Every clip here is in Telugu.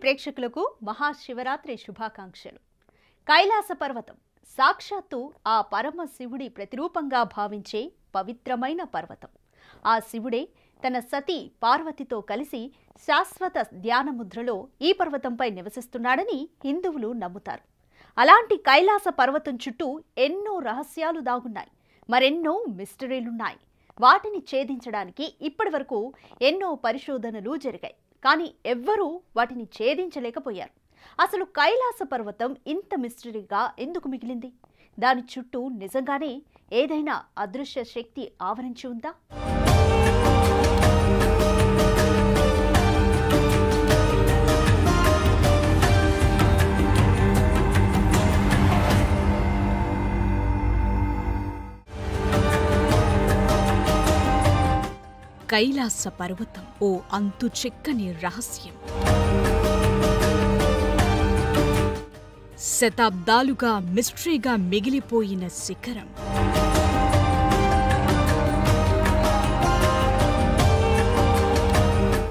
ప్రేక్షకులకు మహాశివరాత్రి శుభాకాంక్షలు. కైలాస పర్వతం సాక్షాత్తు ఆ పరమశివుడి ప్రతిరూపంగా భావించే పవిత్రమైన పర్వతం. ఆ శివుడే తన సతీ పార్వతితో కలిసి శాశ్వత ధ్యానముద్రలో ఈ పర్వతంపై నివసిస్తున్నాడని హిందువులు నమ్ముతారు. అలాంటి కైలాస పర్వతం చుట్టూ ఎన్నో రహస్యాలు దాగున్నాయి, మరెన్నో మిస్టరీలున్నాయి. వాటిని ఛేదించడానికి ఇప్పటివరకు ఎన్నో పరిశోధనలు జరిగాయి, కానీ ఎవ్వరూ వాటిని ఛేదించలేకపోయారు. అసలు కైలాస పర్వతం ఇంత మిస్టరీగా ఎందుకు మిగిలింది? దాని చుట్టూ నిజంగానే ఏదైనా అదృశ్య శక్తి ఆవరించి ఉందా? కైలాస పర్వతం ఓ అంతు చిక్కని రహస్యం. శతాబ్దాలుగా మిస్టరీగా మిగిలిపోయిన శిఖరం.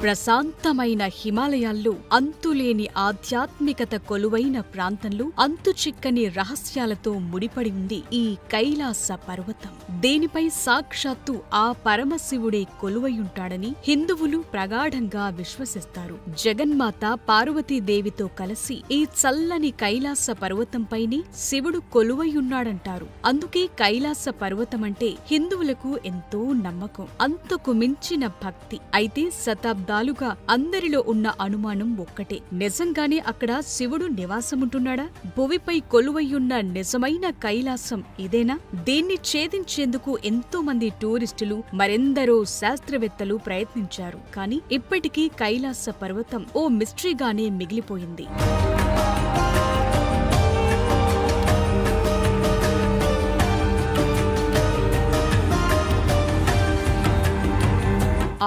ప్రశాంతమైన హిమాలయాల్లో అంతులేని ఆధ్యాత్మికత కొలువైన ప్రాంతంలో అంతు చిక్కని రహస్యాలతో ముడిపడి ఉంది ఈ కైలాస పర్వతం. దేనిపై సాక్షాత్తు ఆ పరమశివుడే కొలువయుంటాడని హిందువులు ప్రగాఢంగా విశ్వసిస్తారు. జగన్మాత పార్వతీదేవితో కలిసి ఈ చల్లని కైలాస పర్వతంపైనే శివుడు కొలువయున్నాడంటారు. అందుకే కైలాస పర్వతమంటే హిందువులకు ఎంతో నమ్మకం, అంతకు మించిన భక్తి. అయితే శతాబ్దాలుగా అందరిలో ఉన్న అనుమానం ఒక్కటే, నిజంగానే అక్కడ శివుడు నివాసముంటున్నాడా? భువిపై కొలువయ్యున్న నిజమైన కైలాసం ఇదేనా? దీన్ని ఛేదించేందుకు ఎంతో మంది టూరిస్టులు, మరెందరో శాస్త్రవేత్తలు ప్రయత్నించారు. కానీ ఇప్పటికీ కైలాస పర్వతం ఓ మిస్టరీగానే మిగిలిపోయింది.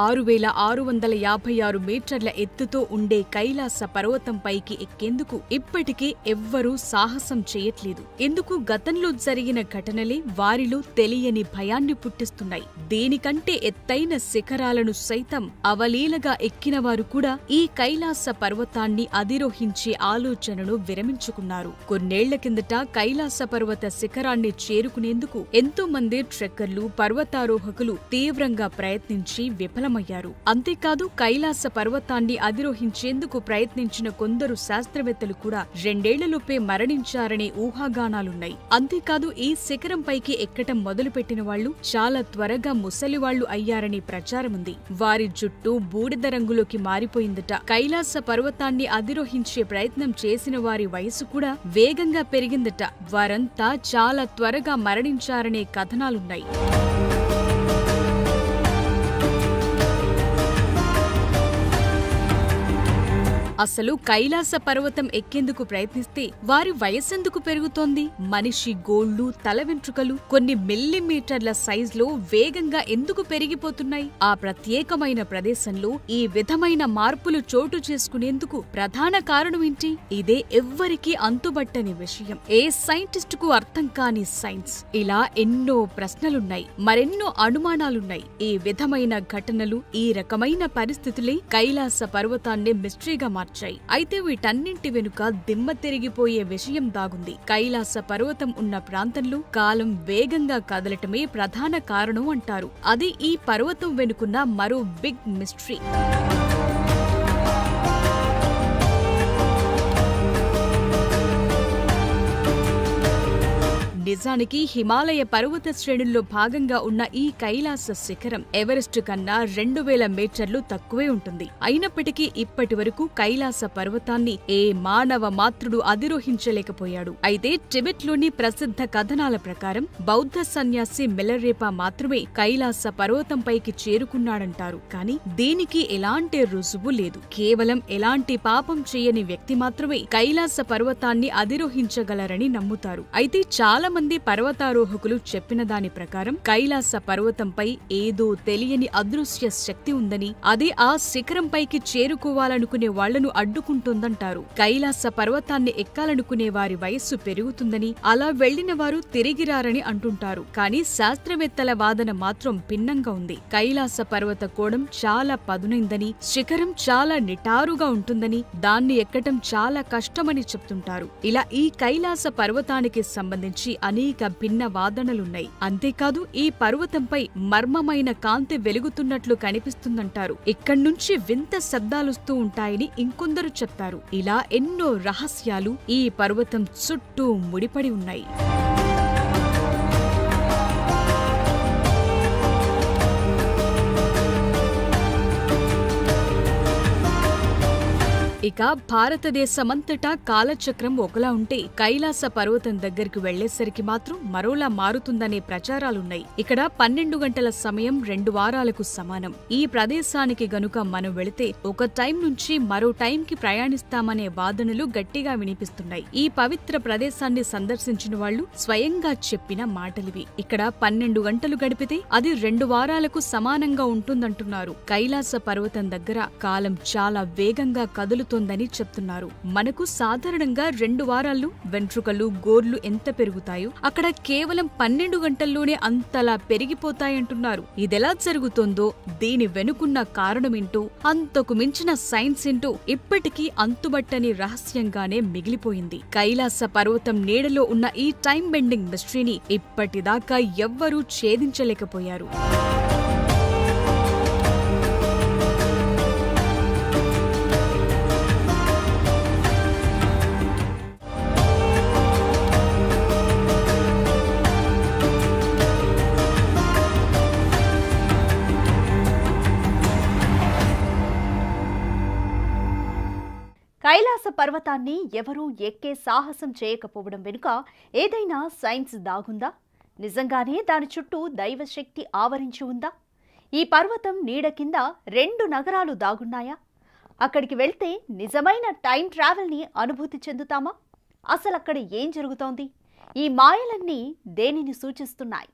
6656 మీటర్ల ఎత్తుతో ఉండే కైలాస పర్వతంపైకి ఎక్కేందుకు ఇప్పటికీ ఎవ్వరూ సాహసం చేయట్లేదు. ఎందుకు? గతంలో జరిగిన ఘటనలే వారిలో తెలియని భయాన్ని పుట్టిస్తున్నాయి. దీనికంటే ఎత్తైన శిఖరాలను సైతం అవలీలగా ఎక్కినవారు కూడా ఈ కైలాస పర్వతాన్ని అధిరోహించే ఆలోచనను విరమించుకున్నారు. కొన్నేళ్ల కిందట కైలాస పర్వత శిఖరాన్ని చేరుకునేందుకు ఎంతో మంది ట్రెక్కర్లు, పర్వతారోహకులు తీవ్రంగా ప్రయత్నించి విఫలమయ్యారు. అంతేకాదు, కైలాస పర్వతాన్ని అధిరోహించేందుకు ప్రయత్నించిన కొందరు శాస్త్రవేత్తలు కూడా 2 ఏళ్లలోపే మరణించారనే ఊహాగానాలున్నాయి. అంతేకాదు, ఈ శిఖరంపైకి ఎక్కటం మొదలుపెట్టిన వాళ్లు చాలా త్వరగా ముసలివాళ్లు అయ్యారనే ప్రచారముంది. వారి జుట్టు బూడిద రంగులోకి మారిపోయిందట. కైలాస పర్వతాన్ని అధిరోహించే ప్రయత్నం చేసిన వారి వయసు కూడా వేగంగా పెరిగిందట. వారంతా చాలా త్వరగా మరణించారనే కథనాలున్నాయి. అసలు కైలాస పర్వతం ఎక్కేందుకు ప్రయత్నిస్తే వారి వయసెందుకు పెరుగుతోంది? మనిషి గోళ్లు, తల వెంట్రుకలు కొన్ని మిల్లీమీటర్ల సైజులో వేగంగా ఎందుకు పెరిగిపోతున్నాయి? ఆ ప్రత్యేకమైన ప్రదేశంలో ఈ విధమైన మార్పులు చోటు చేసుకునేందుకు ప్రధాన కారణమేంటి? ఇదే ఎవ్వరికీ అంతుబట్టని విషయం. ఏ సైంటిస్టుకు అర్థం కాని సైన్స్. ఇలా ఎన్నో ప్రశ్నలున్నాయి, మరెన్నో అనుమానాలున్నాయి. ఈ విధమైన ఘటనలు, ఈ రకమైన పరిస్థితులే కైలాస పర్వతాన్ని మిస్టరీగా మార్చాయి. అయితే వీటన్నింటి వెనుక దిమ్మ తిరిగిపోయే విషయం దాగుంది. కైలాస పర్వతం ఉన్న ప్రాంతంలో కాలం వేగంగా కదలటమే ప్రధాన కారణం అంటారు. అది ఈ పర్వతం వెనుకున్న మరో బిగ్ మిస్టరీ. నిజానికి హిమాలయ పర్వత శ్రేణుల్లో భాగంగా ఉన్న ఈ కైలాస శిఖరం ఎవరెస్ట్ కన్నా 2000 మీటర్లు తక్కువే ఉంటుంది. అయినప్పటికీ ఇప్పటి వరకు కైలాస పర్వతాన్ని ఏ మానవ మాతృడు అధిరోహించలేకపోయాడు. అయితే టిబెట్లోని ప్రసిద్ధ కథనాల ప్రకారం బౌద్ధ సన్యాసి మిలరేపా మాత్రమే కైలాస పర్వతంపైకి చేరుకున్నాడంటారు. కానీ దీనికి ఎలాంటి రుజువు లేదు. కేవలం ఎలాంటి పాపం చేయని వ్యక్తి మాత్రమే కైలాస పర్వతాన్ని అధిరోహించగలరని నమ్ముతారు. అయితే చాలా మంది కొంతమంది పర్వతారోహకులు చెప్పిన దాని ప్రకారం కైలాస పర్వతంపై ఏదో తెలియని అదృశ్య శక్తి ఉందని, అది ఆ శిఖరంపైకి చేరుకోవాలనుకునే వాళ్లను అడ్డుకుంటుందంటారు. కైలాస పర్వతాన్ని ఎక్కాలనుకునే వారి వయస్సు పెరుగుతుందని, అలా వెళ్లిన వారు తిరిగిరారని అంటుంటారు. కానీ శాస్త్రవేత్తల వాదన మాత్రం భిన్నంగా ఉంది. కైలాస పర్వత కోణం చాలా పదునైందని, శిఖరం చాలా నిటారుగా ఉంటుందని, దాన్ని ఎక్కటం చాలా కష్టమని చెప్తుంటారు. ఇలా ఈ కైలాస పర్వతానికి సంబంధించి అనేక భిన్న వాదనలున్నాయి. అంతేకాదు ఈ పర్వతంపై మర్మమైన కాంతి వెలుగుతున్నట్లు కనిపిస్తుందంటారు. ఇక్కడ్నుంచి వింత శబ్దాలొస్తూ ఉంటాయని ఇంకొందరు చెప్తారు. ఇలా ఎన్నో రహస్యాలు ఈ పర్వతం చుట్టూ ముడిపడి ఉన్నాయి. ఇక భారతదేశమంతటా కాలచక్రం ఒకలా ఉంటే కైలాస పర్వతం దగ్గరికి వెళ్లేసరికి మాత్రం మరోలా మారుతుందనే ప్రచారాలున్నాయి. ఇక్కడ 12 గంటల సమయం 2 వారాలకు సమానం. ఈ ప్రదేశానికి గనుక మనం వెళితే ఒక టైం నుంచి మరో టైంకి ప్రయాణిస్తామనే వాదనలు గట్టిగా వినిపిస్తున్నాయి. ఈ పవిత్ర ప్రదేశాన్ని సందర్శించిన వాళ్లు స్వయంగా చెప్పిన మాటలివి. ఇక్కడ 12 గంటలు గడిపితే అది 2 వారాలకు సమానంగా ఉంటుందంటున్నారు. కైలాస పర్వతం దగ్గర కాలం చాలా వేగంగా కదులుతోందని చెప్తున్నారు. మనకు సాధారణంగా 2 వారాల్లో వెంట్రుకలు, గోర్లు ఎంత పెరుగుతాయో అక్కడ కేవలం 12 గంటల్లోనే అంతలా పెరిగిపోతాయంటున్నారు. ఇదెలా జరుగుతోందో, దీని వెనుకున్న కారణమేంటో, అంతకు మించిన సైన్స్ ఏంటో ఇప్పటికీ అంతుబట్టని రహస్యంగానే మిగిలిపోయింది. కైలాస పర్వతం నీడలో ఉన్న ఈ టైం బెండింగ్ మిస్టరీని ఇప్పటిదాకా ఎవ్వరూ ఛేదించలేకపోయారు. కైలాస పర్వతాన్ని ఎవరూ ఎక్కే సాహసం చేయకపోవడం వెనుక ఏదైనా సైన్స్ దాగుందా? నిజంగానే దాని చుట్టూ దైవశక్తి ఆవరించి ఉందా? ఈ పర్వతం నీడ కింద 2 నగరాలు దాగున్నాయా? అక్కడికి వెళ్తే నిజమైన టైం ట్రావెల్ని అనుభూతి చెందుతామా? అసలు అక్కడ ఏం జరుగుతోంది? ఈ మాయలన్నీ దేనిని సూచిస్తున్నాయి?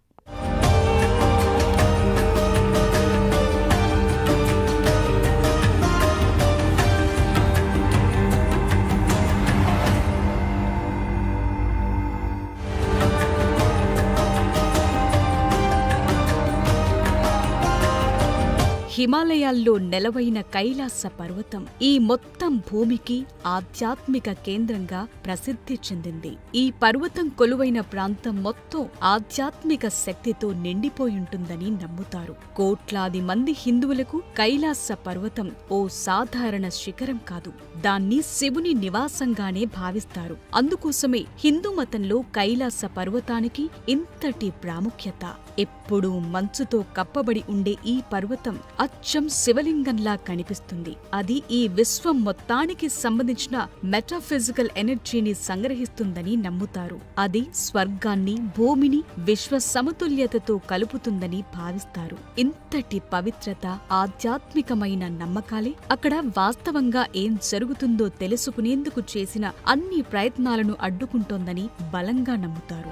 హిమాలయాల్లో నెలవైన కైలాస పర్వతం ఈ మొత్తం భూమికి ఆధ్యాత్మిక కేంద్రంగా ప్రసిద్ధి చెందింది. ఈ పర్వతం కొలువైన ప్రాంతం మొత్తం ఆధ్యాత్మిక శక్తితో నిండిపోయుంటుందని నమ్ముతారు. కోట్లాది మంది హిందువులకు కైలాస పర్వతం ఓ సాధారణ శిఖరం కాదు, దాన్ని శివుని నివాసంగానే భావిస్తారు. అందుకోసమే హిందూ మతంలో కైలాస పర్వతానికి ఇంతటి ప్రాముఖ్యత. ఎప్పుడూ మంచుతో కప్పబడి ఉండే ఈ పర్వతం అచ్చం శివలింగంలా కనిపిస్తుంది. అది ఈ విశ్వం మొత్తానికి సంబంధించిన మెటాఫిజికల్ ఎనర్జీని సంగ్రహిస్తుందని నమ్ముతారు. అది స్వర్గాన్ని, భూమిని విశ్వ సమతుల్యతతో కలుపుతుందని భావిస్తారు. ఇంతటి పవిత్రత, ఆధ్యాత్మికమైన నమ్మకాలే అక్కడ వాస్తవంగా ఏం జరుగుతుందో తెలుసుకునేందుకు చేసిన అన్ని ప్రయత్నాలను అడ్డుకుంటోందని బలంగా నమ్ముతారు.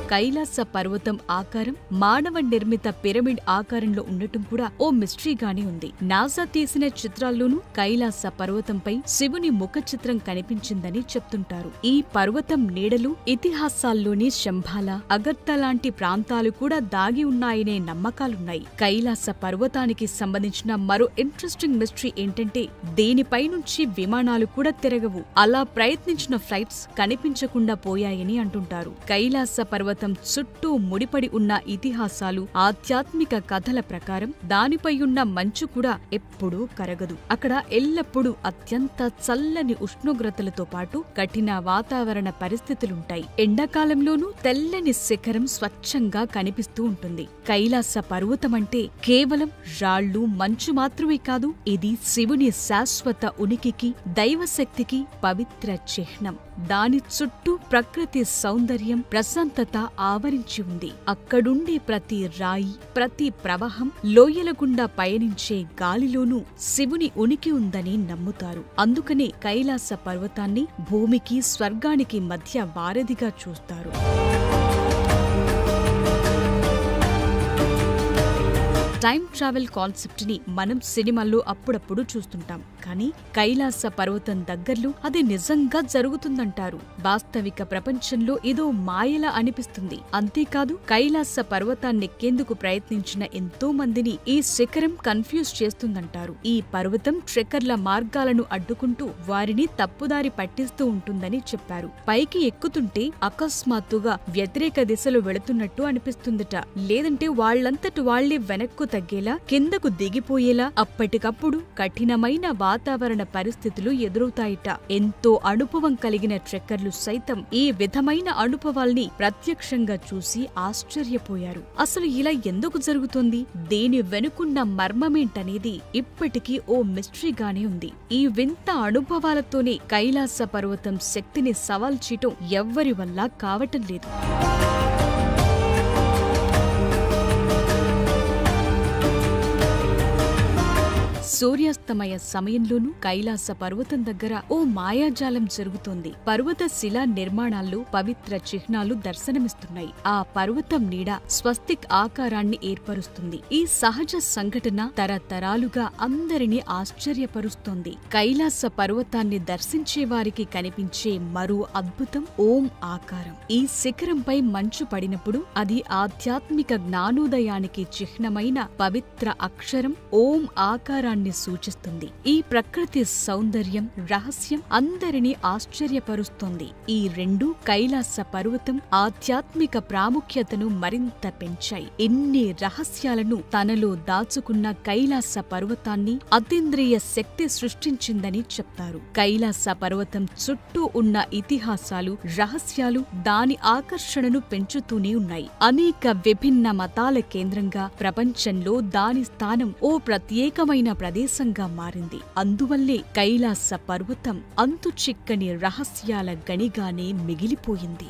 కైలాస పర్వతం ఆకారం మానవ నిర్మిత పిరమిడ్ ఆకారంలో ఉండటం కూడా ఓ మిస్టరీగానే ఉంది. నాసా తీసిన చిత్రాల్లోనూ కైలాస పర్వతంపై శివుని ముఖ చిత్రం కనిపించిందని చెప్తుంటారు. ఈ పర్వతం నీడలు ఇతిహాసాల్లోని శంభాల, అగర్తా లాంటి ప్రాంతాలు కూడా దాగి ఉన్నాయనే నమ్మకాలున్నాయి. కైలాస పర్వతానికి సంబంధించిన మరో ఇంట్రెస్టింగ్ మిస్టరీ ఏంటంటే దీనిపై నుంచి విమానాలు కూడా తిరగవు. అలా ప్రయత్నించిన ఫ్లైట్స్ కనిపించకుండా పోయాయని అంటుంటారు. కైలాస పర్వతం చుట్టూ ముడిపడి ఉన్న ఇతిహాసాలు, ఆధ్యాత్మిక కథల ప్రకారం దానిపై ఉన్న మంచు కూడా ఎప్పుడూ కరగదు. అక్కడ ఎల్లప్పుడూ అత్యంత చల్లని ఉష్ణోగ్రతలతో పాటు కఠిన వాతావరణ పరిస్థితులుంటాయి. ఎండాకాలంలోనూ తెల్లని శిఖరం స్వచ్ఛంగా కనిపిస్తూ ఉంటుంది. కైలాస పర్వతమంటే కేవలం రాళ్లు, మంచు మాత్రమే కాదు, ఇది శివుని శాశ్వత ఉనికికి, దైవశక్తికి పవిత్ర చిహ్నం. దాని చుట్టూ ప్రకృతి సౌందర్యం, ప్రశాంతత ఆవరించి ఉంది. అక్కడుండే ప్రతి రాయి, ప్రతి ప్రవాహం, లోయల గుండా పయనించే గాలిలోనూ శివుని ఉనికి ఉందని నమ్ముతారు. అందుకనే కైలాస పర్వతాన్ని భూమికి, స్వర్గానికి మధ్య వారధిగా చూస్తారు. టైం ట్రావెల్ కాన్సెప్ట్ ని మనం సినిమాల్లో అప్పుడప్పుడు చూస్తుంటాం. కానీ కైలాస పర్వతం దగ్గర్లో అది నిజంగా జరుగుతుందంటారు. వాస్తవిక ప్రపంచంలో ఏదో మాయలా అనిపిస్తుంది. అంతేకాదు కైలాస పర్వతాన్నెక్కేందుకు ప్రయత్నించిన ఎంతో మందిని ఈ శిఖరం కన్ఫ్యూజ్ చేస్తుందంటారు. ఈ పర్వతం ట్రెక్కర్ల మార్గాలను అడ్డుకుంటూ వారిని తప్పుదారి పట్టిస్తూ ఉంటుందని చెప్పారు. పైకి ఎక్కుతుంటే అకస్మాత్తుగా వ్యతిరేక దిశలో వెళుతున్నట్టు అనిపిస్తుందట. లేదంటే వాళ్లంతట వాళ్లే వెనక్కు తగ్గేలా, కిందకు దిగిపోయేలా అప్పటికప్పుడు కఠినమైన వాతావరణ పరిస్థితులు ఎదురవుతాయిట. ఎంతో అనుభవం కలిగిన ట్రెక్కర్లు సైతం ఈ విధమైన అనుభవాల్ని ప్రత్యక్షంగా చూసి ఆశ్చర్యపోయారు. అసలు ఇలా ఎందుకు జరుగుతోంది, దేని వెనుకున్న మర్మమేంటనేది ఇప్పటికీ ఓ మిస్టరీగానే ఉంది. ఈ వింత అనుభవాలతోనే కైలాస పర్వతం శక్తిని సవాల్ చేయటం ఎవ్వరి వల్ల కావటం లేదు. సూర్యాస్తమయ సమయంలోనూ కైలాస పర్వతం దగ్గర ఓ మాయాజాలం జరుగుతోంది. పర్వత శిలా నిర్మాణాల్లో పవిత్ర చిహ్నాలు దర్శనమిస్తున్నాయి. ఆ పర్వతం నీడ స్వస్తిక్ ఆకారాన్ని ఏర్పరుస్తుంది. ఈ సహజ సంఘటన తరతరాలుగా అందరినీ ఆశ్చర్యపరుస్తోంది. కైలాస పర్వతాన్ని దర్శించే వారికి కనిపించే మరో అద్భుతం ఓం ఆకారం. ఈ శిఖరంపై మంచు పడినప్పుడు అది ఆధ్యాత్మిక జ్ఞానోదయానికి చిహ్నమైన పవిత్ర అక్షరం ఓం ఆకారాన్ని సూచిస్తుంది. ఈ ప్రకృతి సౌందర్యం, రహస్యం అందరినీ ఆశ్చర్యపరుస్తోంది. ఈ రెండు కైలాస పర్వతం ఆధ్యాత్మిక ప్రాముఖ్యతను మరింత పెంచాయి. ఎన్ని రహస్యాలను తనలో దాచుకున్న కైలాస పర్వతాన్ని అతీంద్రియ శక్తి సృష్టించిందని చెప్తారు. కైలాస పర్వతం చుట్టూ ఉన్న ఇతిహాసాలు, రహస్యాలు దాని ఆకర్షణను పెంచుతూనే ఉన్నాయి. అనేక విభిన్న మతాల కేంద్రంగా ప్రపంచంలో దాని స్థానం ఓ ప్రత్యేకమైన ప్రదేశంగా మారింది. అందువల్లే కైలాస పర్వతం అంతుచిక్కని రహస్యాల గనిగానే మిగిలిపోయింది.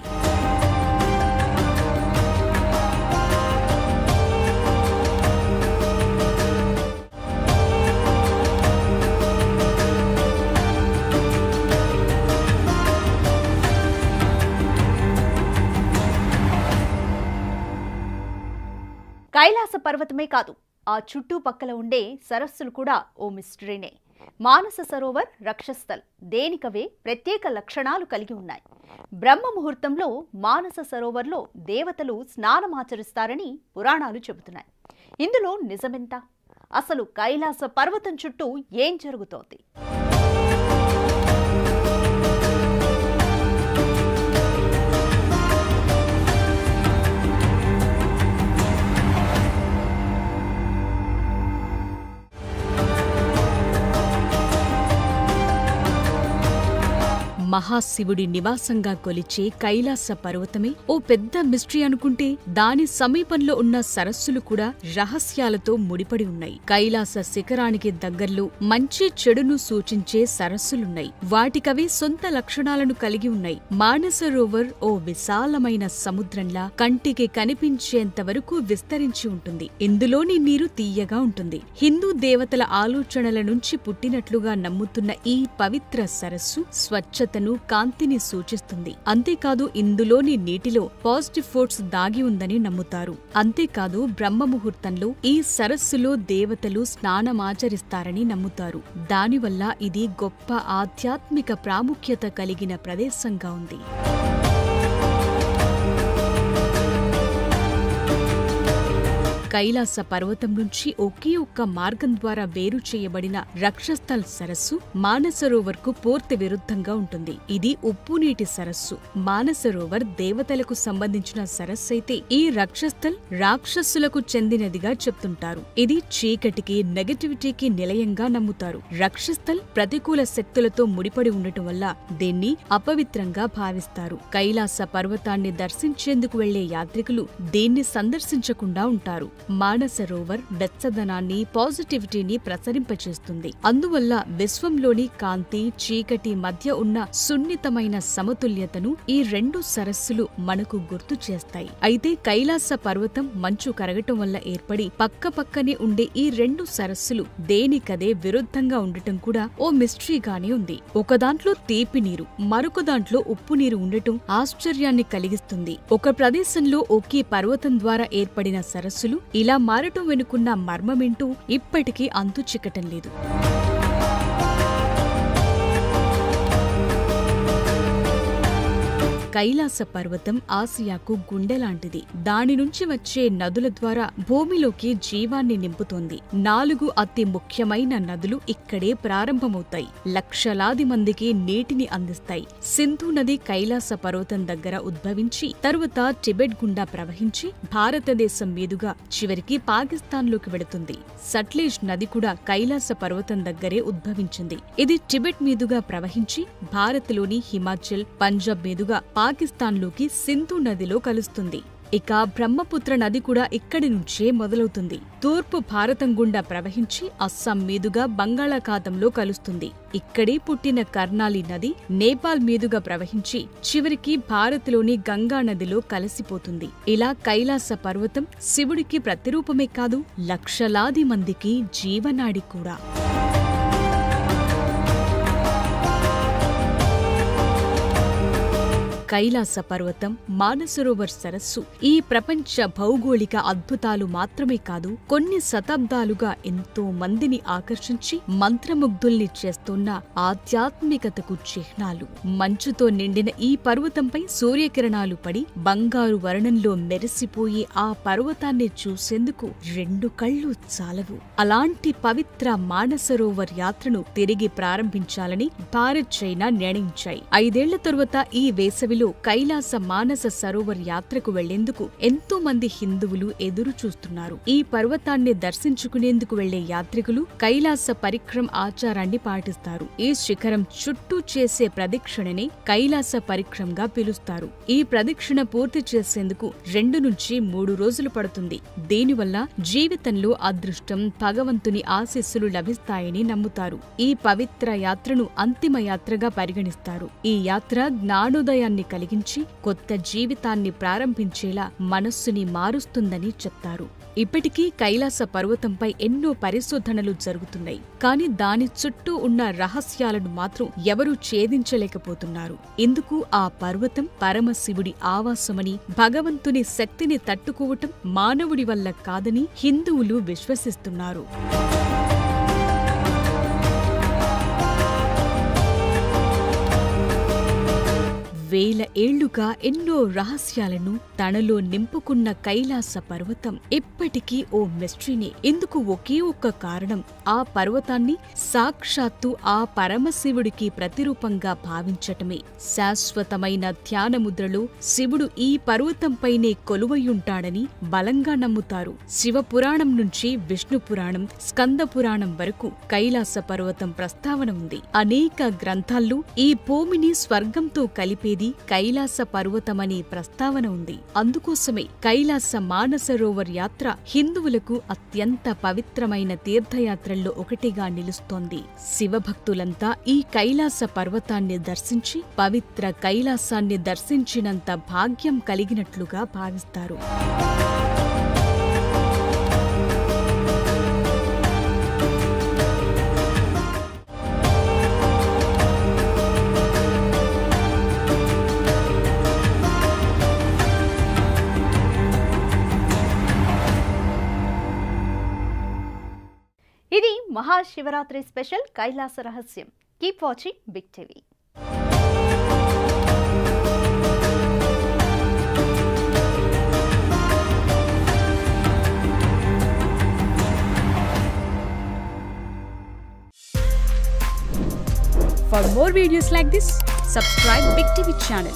కైలాస పర్వతమే కాదు, ఆ చుట్టుపక్కల ఉండే సరస్సులు కూడా ఓ మిస్టరీనే. మానస సరోవర్, రక్షస్థల్ దేనికవే ప్రత్యేక లక్షణాలు కలిగి ఉన్నాయి. బ్రహ్మ ముహూర్తంలో మానస సరోవర్లో దేవతలు స్నానమాచరిస్తారని పురాణాలు చెబుతున్నాయి. ఇందులో నిజమెంత? అసలు కైలాస పర్వతం చుట్టూ ఏం జరుగుతోంది? మహాశివుడి నివాసంగా కొలిచే కైలాస పర్వతమే ఓ పెద్ద మిస్టరీ అనుకుంటే దాని సమీపంలో ఉన్న సరస్సులు కూడా రహస్యాలతో ముడిపడి ఉన్నాయి. కైలాస శిఖరానికి దగ్గర్లో మంచి చెడును సూచించే సరస్సులున్నాయి. వాటికవి సొంత లక్షణాలను కలిగి ఉన్నాయి. మానసరోవర్ ఓ విశాలమైన సముద్రంలా కంటికి కనిపించేంత వరకు విస్తరించి ఉంటుంది. ఇందులోని నీరు తీయగా ఉంటుంది. హిందూ దేవతల ఆలోచనల నుంచి పుట్టినట్లుగా నమ్ముతున్న ఈ పవిత్ర సరస్సు స్వచ్ఛతను, కాంతిని సూచిస్తుంది. అంతేకాదు ఇందులోని నీటిలో పాజిటివ్ ఫోర్స్ దాగి ఉందని నమ్ముతారు. అంతేకాదు బ్రహ్మ ముహూర్తంలో ఈ సరస్సులో దేవతలు స్నానమాచరిస్తారని నమ్ముతారు. దానివల్ల ఇది గొప్ప ఆధ్యాత్మిక ప్రాముఖ్యత కలిగిన ప్రదేశంగా ఉంది. కైలాస పర్వతం నుంచి ఒకే ఒక్క మార్గం ద్వారా వేరు చేయబడిన రక్షస్థల్ సరస్సు మానసరోవర్కు పూర్తి విరుద్ధంగా ఉంటుంది. ఇది ఉప్పునీటి సరస్సు. మానసరోవర్ దేవతలకు సంబంధించిన సరస్సు అయితే ఈ రక్షస్థల్ రాక్షసులకు చెందినదిగా చెప్తుంటారు. ఇది చీకటికి, నెగటివిటీకి నిలయంగా నమ్ముతారు. రక్షస్థల్ ప్రతికూల శక్తులతో ముడిపడి ఉండటం వల్ల దీన్ని అపవిత్రంగా భావిస్తారు. కైలాస పర్వతాన్ని దర్శించేందుకు వెళ్లే యాత్రికులు దీన్ని సందర్శించకుండా ఉంటారు. మానసరోవర్ వెచ్చదనాన్ని, పాజిటివిటీని ప్రసరింపచేస్తుంది. అందువల్ల విశ్వంలోని కాంతి, చీకటి మధ్య ఉన్న సున్నితమైన సమతుల్యతను ఈ రెండు సరస్సులు మనకు గుర్తు చేస్తాయి. అయితే కైలాస పర్వతం మంచు కరగటం వల్ల ఏర్పడి పక్కపక్కనే ఉండే ఈ రెండు సరస్సులు దేనికదే విరుద్ధంగా ఉండటం కూడా ఓ మిస్టరీగానే ఉంది. ఒక దాంట్లో తీపి నీరు, మరొక దాంట్లో ఉప్పు నీరు ఉండటం ఆశ్చర్యాన్ని కలిగిస్తుంది. ఒక ప్రదేశంలో ఒకే పర్వతం ద్వారా ఏర్పడిన సరస్సులు ఇలా మారటం వెనుకున్న మర్మమేంటో ఇప్పటికీ అంతు చిక్కటం లేదు. కైలాస పర్వతం ఆసియాకు గుండెలాంటిది. దాని నుంచి వచ్చే నదుల ద్వారా భూమిలోకి జీవాన్ని నింపుతోంది. 4 అతి ముఖ్యమైన నదులు ఇక్కడే ప్రారంభమవుతాయి. లక్షలాది మందికి నీటిని అందిస్తాయి. సింధు నది కైలాస పర్వతం దగ్గర ఉద్భవించి తరువాత టిబెట్ గుండా ప్రవహించి భారతదేశం మీదుగా చివరికి పాకిస్తాన్లోకి వెడుతుంది. సట్లెజ్ నది కూడా కైలాస పర్వతం దగ్గరే ఉద్భవించింది. ఇది టిబెట్ మీదుగా ప్రవహించి భారత్లోని హిమాచల్, పంజాబ్ మీదుగా పాకిస్తాన్లోకి సింధు నదిలో కలుస్తుంది. ఇక బ్రహ్మపుత్ర నది కూడా ఇక్కడి నుంచే మొదలవుతుంది. తూర్పు భారతం గుండా ప్రవహించి అస్సాం మీదుగా బంగాళాఖాతంలో కలుస్తుంది. ఇక్కడే పుట్టిన కర్నాలి నది నేపాల్ మీదుగా ప్రవహించి చివరికి భారత్లోని గంగా నదిలో కలిసిపోతుంది. ఇలా కైలాస పర్వతం శివుడికి ప్రతిరూపమే కాదు, లక్షలాది మందికి జీవనాడి కూడా. కైలాస పర్వతం, మానసరోవర్ సరస్సు ఈ ప్రపంచ భౌగోళిక అద్భుతాలు మాత్రమే కాదు, కొన్ని శతాబ్దాలుగా ఎంతో మందిని ఆకర్షించి మంత్రముగ్ధుల్ని చేస్తున్న ఆధ్యాత్మికతకు చిహ్నాలు. మంచుతో నిండిన ఈ పర్వతంపై సూర్యకిరణాలు పడి బంగారు వర్ణంలో మెరిసిపోయి ఆ పర్వతాన్ని చూసేందుకు 2 కళ్ళు చాలవు. అలాంటి పవిత్ర మానసరోవర్ యాత్రను తిరిగి ప్రారంభించాలని భారత్, చైనా నిర్ణయించాయి. 5 ఏళ్ల తరువాత ఈ వేసవిలో కైలాస మానస సరోవర్ యాత్రకు వెళ్లేందుకు ఎంతో మంది హిందువులు ఎదురు చూస్తున్నారు. ఈ పర్వతాన్ని దర్శించుకునేందుకు వెళ్లే యాత్రికులు కైలాస పరిక్రమ ఆచారాన్ని పాటిస్తారు. ఈ శిఖరం చుట్టూ చేసే ప్రదక్షిణనే కైలాస పరిక్రమగా పిలుస్తారు. ఈ ప్రదక్షిణ పూర్తి చేసేందుకు 2 నుంచి 3 రోజులు పడుతుంది. దీనివల్ల జీవితంలో అదృష్టం, భగవంతుని ఆశీస్సులు లభిస్తాయని నమ్ముతారు. ఈ పవిత్ర యాత్రను అంతిమ యాత్రగా పరిగణిస్తారు. ఈ యాత్ర జ్ఞానోదయాన్ని కలిగించి కొత్త జీవితాన్ని ప్రారంభించేలా మనస్సుని మారుస్తుందని చెప్తారు. ఇప్పటికీ కైలాస పర్వతంపై ఎన్నో పరిశోధనలు జరుగుతున్నాయి. కానీ దాని చుట్టూ ఉన్న రహస్యాలను మాత్రం ఎవరూ ఛేదించలేకపోతున్నారు. ఇందుకు ఆ పర్వతం పరమశివుడి ఆవాసమని, భగవంతుని శక్తిని తట్టుకోవటం మానవుడి వల్ల కాదని హిందువులు విశ్వసిస్తున్నారు. వేల ఏళ్లుగా ఎన్నో రహస్యాలను తనలో నింపుకున్న కైలాస పర్వతం ఇప్పటికీ ఓ మిస్టరీనే. ఇందుకు ఒకే ఒక్క కారణం, ఆ పర్వతాన్ని సాక్షాత్తు ఆ పరమశివుడికి ప్రతిరూపంగా భావించటమే. శాశ్వతమైన ధ్యానముద్రలో శివుడు ఈ పర్వతంపైనే కొలువయుంటాడని బలంగా నమ్ముతారు. శివపురాణం నుంచి విష్ణు పురాణం, స్కంద పురాణం వరకు కైలాస పర్వతం ప్రస్తావన ఉంది. అనేక గ్రంథాల్లో ఈ భూమిని స్వర్గంతో కలిపేది కైలాస పర్వతమనే ప్రస్తావన ఉంది. అందుకోసమే కైలాస మానసరోవర్ యాత్ర హిందువులకు అత్యంత పవిత్రమైన తీర్థయాత్రల్లో ఒకటిగా నిలుస్తోంది. శివభక్తులంతా ఈ కైలాస పర్వతాన్ని దర్శించి పవిత్ర కైలాసాన్ని దర్శించినంత భాగ్యం కలిగినట్లుగా భావిస్తారు. ఇది మహాశివరాత్రి స్పెషల్ కైలాస రహస్యం. Keep watching Big TV. For more videos like this, subscribe Big TV channel.